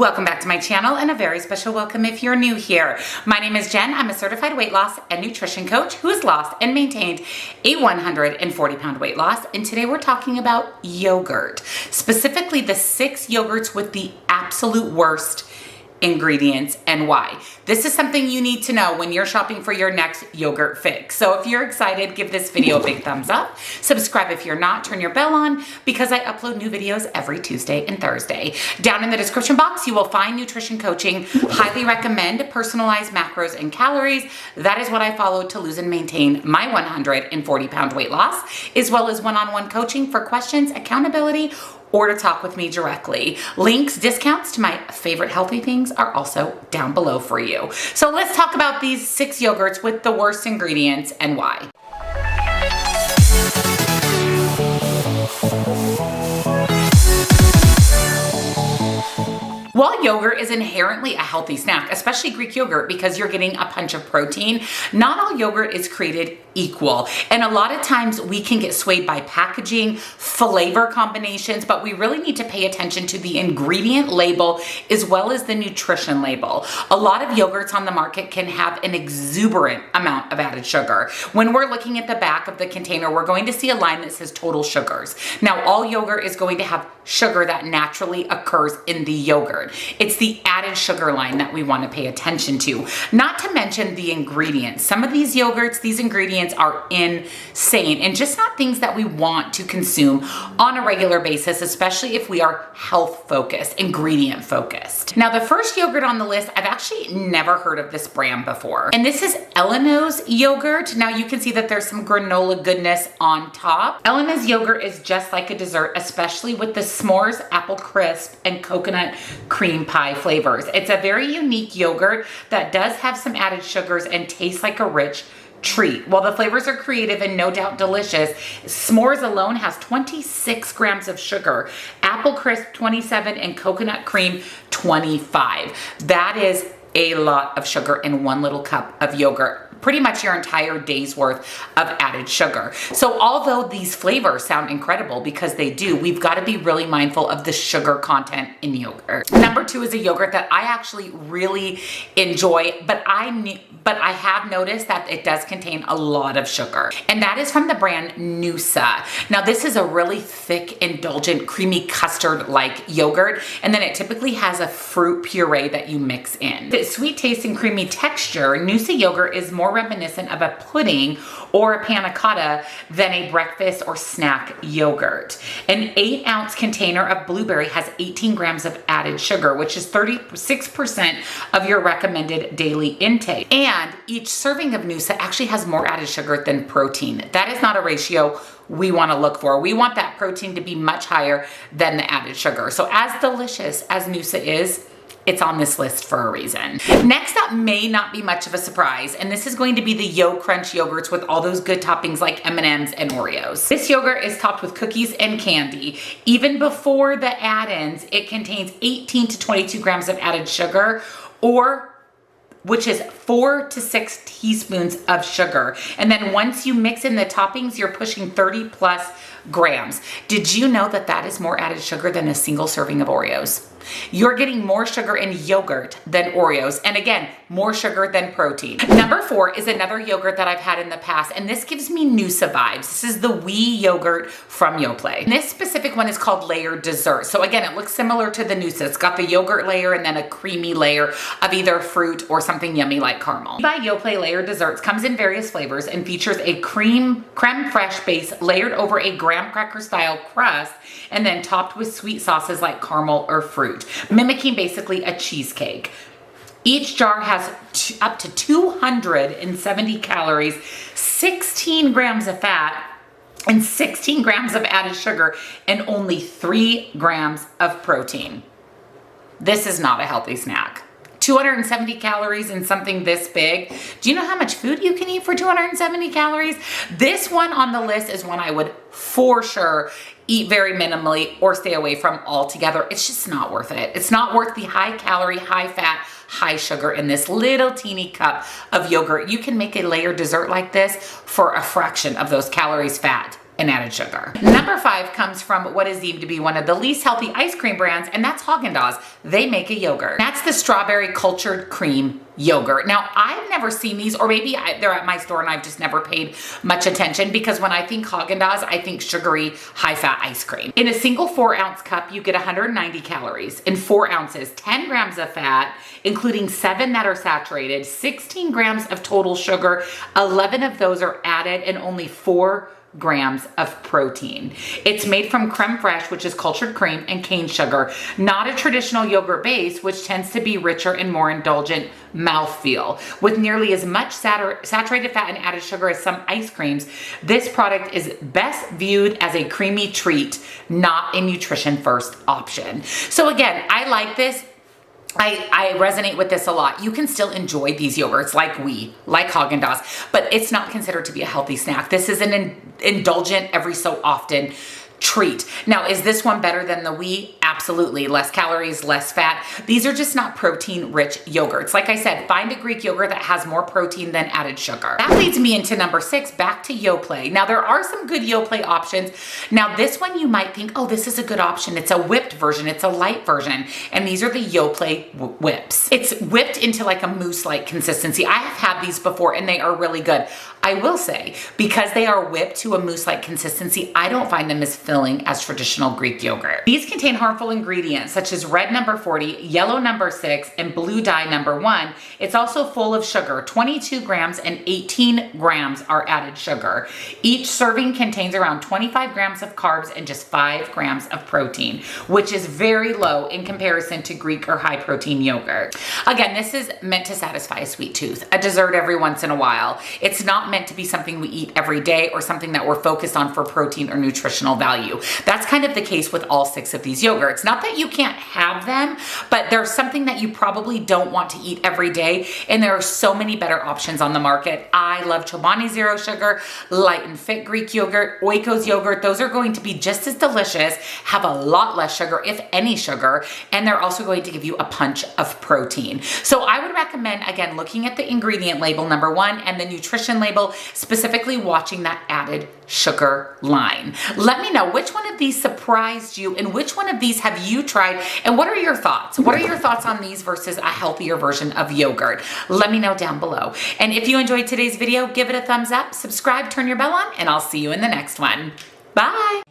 Welcome back to my channel and a very special welcome if you're new here. My name is Jen. I'm a certified weight loss and nutrition coach who has lost and maintained a 140-pound weight loss. And today we're talking about yogurt, specifically the 6 yogurts with the absolute worst ingredients and why. This is something you need to know when you're shopping for your next yogurt fix. So if you're excited, give this video a big thumbs up. Subscribe if you're not, turn your bell on because I upload new videos every Tuesday and Thursday. Down in the description box, you will find nutrition coaching. Highly recommend personalized macros and calories. That is what I follow to lose and maintain my 140-pound weight loss, as well as one-on-one coaching for questions, accountability, or to talk with me directly. Links, discounts to my favorite healthy things are also down below for you. So let's talk about these 6 yogurts with the worst ingredients and why. While yogurt is inherently a healthy snack, especially Greek yogurt, because you're getting a punch of protein, not all yogurt is created equal. And a lot of times we can get swayed by packaging, flavor combinations, but we really need to pay attention to the ingredient label as well as the nutrition label. A lot of yogurts on the market can have an exuberant amount of added sugar. When we're looking at the back of the container, we're going to see a line that says total sugars. Now, all yogurt is going to have sugar that naturally occurs in the yogurt. It's the added sugar line that we want to pay attention to. Not to mention the ingredients. Some of these yogurts, these ingredients are insane and just not things that we want to consume on a regular basis, especially if we are health focused, ingredient focused. Now, the first yogurt on the list, I've actually never heard of this brand before. And this is Ellenos yogurt. Now you can see that there's some granola goodness on top. Ellenos yogurt is just like a dessert, especially with the s'mores, apple crisp, and coconut cream pie flavors. It's a very unique yogurt that does have some added sugars and tastes like a rich treat. While the flavors are creative and no doubt delicious, s'mores alone has 26 grams of sugar, apple crisp 27, and coconut cream 25. That is a lot of sugar in one little cup of yogurt. Pretty much your entire day's worth of added sugar. So although these flavors sound incredible, because they do, we've got to be really mindful of the sugar content in yogurt. Number 2 is a yogurt that I actually really enjoy, but I have noticed that it does contain a lot of sugar, and that is from the brand Noosa. Now this is a really thick, indulgent, creamy custard-like yogurt, and then it typically has a fruit puree that you mix in. The sweet taste and creamy texture, Noosa yogurt is more reminiscent of a pudding or a panna cotta than a breakfast or snack yogurt. An 8-ounce container of blueberry has 18 grams of added sugar, which is 36% of your recommended daily intake. And each serving of Noosa actually has more added sugar than protein. That is not a ratio we want to look for. We want that protein to be much higher than the added sugar. So as delicious as Noosa is, it's on this list for a reason. Next up may not be much of a surprise, and this is going to be the YoCrunch yogurts with all those good toppings like M&Ms and Oreos. This yogurt is topped with cookies and candy. Even before the add-ins, it contains 18 to 22 grams of added sugar, which is 4 to 6 teaspoons of sugar. And then once you mix in the toppings, you're pushing 30 plus grams. Did you know that that is more added sugar than a single serving of Oreos? You're getting more sugar in yogurt than Oreos, and again, more sugar than protein. Number 4 is another yogurt that I've had in the past, and this gives me Noosa vibes. This is the Oui yogurt from Yoplait. And this specific one is called Layered Dessert. So again, it looks similar to the Noosa. It's got the yogurt layer and then a creamy layer of either fruit or something yummy like caramel. By Yoplait Layered Desserts comes in various flavors and features a creme fraiche base layered over a graham cracker style crust and then topped with sweet sauces like caramel or fruit, mimicking basically a cheesecake. Each jar has up to 270 calories, 16 grams of fat, and 16 grams of added sugar, and only 3 grams of protein. This is not a healthy snack. 270 calories in something this big. Do you know how much food you can eat for 270 calories? This one on the list is one I would for sure eat very minimally or stay away from altogether. It's just not worth it. It's not worth the high calorie, high fat, high sugar in this little teeny cup of yogurt. You can make a layered dessert like this for a fraction of those calories, fat, and added sugar. Number 5 comes from what is deemed to be one of the least healthy ice cream brands, and that's Häagen-Dazs. They make a yogurt. That's the strawberry cultured cream yogurt. Now, I've never seen these, or maybe they're at my store and I've just never paid much attention, because when I think Häagen-Dazs, I think sugary, high-fat ice cream. In a single 4-ounce cup, you get 190 calories. In 4 ounces, 10 grams of fat, including 7 that are saturated, 16 grams of total sugar, 11 of those are added, and only 4 grams of protein. It's made from creme fraiche, which is cultured cream, and cane sugar, not a traditional yogurt base, which tends to be richer and more indulgent mouthfeel. With nearly as much saturated fat and added sugar as some ice creams, this product is best viewed as a creamy treat, not a nutrition first option. So again, I like this. I resonate with this a lot. You can still enjoy these yogurts like Oui, like Häagen-Dazs, but it's not considered to be a healthy snack. This is an indulgent every so often treat. Now, is this one better than the Oui? Absolutely. Less calories, less fat. These are just not protein-rich yogurts. Like I said, find a Greek yogurt that has more protein than added sugar. That leads me into number 6, back to Yoplait. Now, there are some good Yoplait options. Now, this one you might think, oh, this is a good option. It's a whipped version. It's a light version. And these are the Yoplait Whips. It's whipped into like a mousse-like consistency. I have had these before and they are really good. I will say, because they are whipped to a mousse-like consistency, I don't find them as filling as traditional Greek yogurt. These contain harmful ingredients such as red number 40, yellow number 6, and blue dye number 1. It's also full of sugar. 22 grams and 18 grams are added sugar. Each serving contains around 25 grams of carbs and just 5 grams of protein, which is very low in comparison to Greek or high protein yogurt. Again, this is meant to satisfy a sweet tooth, a dessert every once in a while. It's not meant to be something we eat every day or something that we're focused on for protein or nutritional value. That's kind of the case with all 6 of these yogurts. Not that you can't have them, but there's something that you probably don't want to eat every day, and there are so many better options on the market. I love Chobani Zero Sugar, Light and Fit Greek yogurt, Oikos yogurt. Those are going to be just as delicious, have a lot less sugar, if any sugar, and they're also going to give you a punch of protein. So I would recommend, again, looking at the ingredient label, number 1, and the nutrition label, specifically watching that added sugar line. Let me know which one of these surprised you and which one of these have you tried, and what are your thoughts? What are your thoughts on these versus a healthier version of yogurt? Let me know down below. And if you enjoyed today's video, give it a thumbs up, subscribe, turn your bell on, and I'll see you in the next one. Bye.